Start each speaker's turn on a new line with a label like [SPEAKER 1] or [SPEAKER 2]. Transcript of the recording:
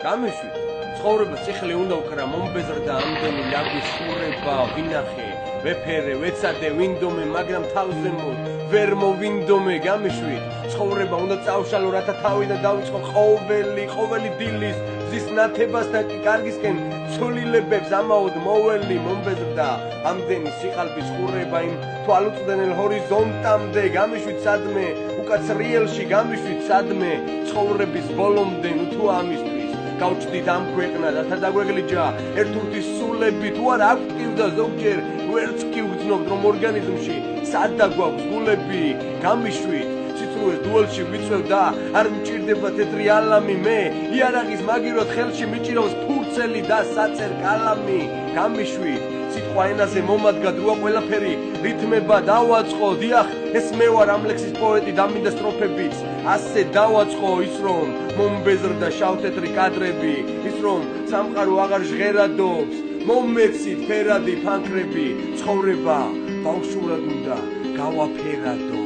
[SPEAKER 1] გამიშვი ცხოვრება სიხლი უნდა უკრა მომბეზრდა ამდენი ლაგვის შურება ვინახე ვეფერე ვეცადე ვინდომე მაგრამ თავზე მოდ ვერ მოვინდომე გამიშვი ცხოვრება უნდა წავშალო რათა თავიდან დავიწყო ყოველი დილის ზის ნათებასთან კი კარგისკენ ცვლილებებს ამაოდ მოველი მომბეზრდა ამდენი სიხალბის ხურება იმ თვალუწვდენელ ჰორიზონტამდე გამიშვით სადმე უკაცრიელში გამიშვით სადმე ცხოვრების ბოლომდე თუ ამისთვის გავჭდით ამ ქვეყნად რათა დაგვეგლიჯა ერთურთის სულები თუ არ აქტივდა ზოგჯერ ვერც კი ვგრძნობთ რომ ორგანიზმში სადა გვაქვს გულები გამიშვით სიცრუეს დუელში ვიწევ და არ მჭირდება თეთრი ალამი მე იარაღის მაგიროთ ხელში მიჭირავს ფურცელი და საწერ კალამი გამიშვით სიტყვა ენაზე მომადგა დროა ყველაფერი რითმება დავაწყო დიახ ეს მე ვარ ამ ლექსის პოეტი დამინდა სტროფებიც ასე დავაწყო ის რომ მომბეზრდა შავთეთრი კადრები ის რომ სამყარო აღარ ჟღერადობს მომეცით ფერადი ფანქრები ცხოვრება ბავშვურად უნდა გავაფერადო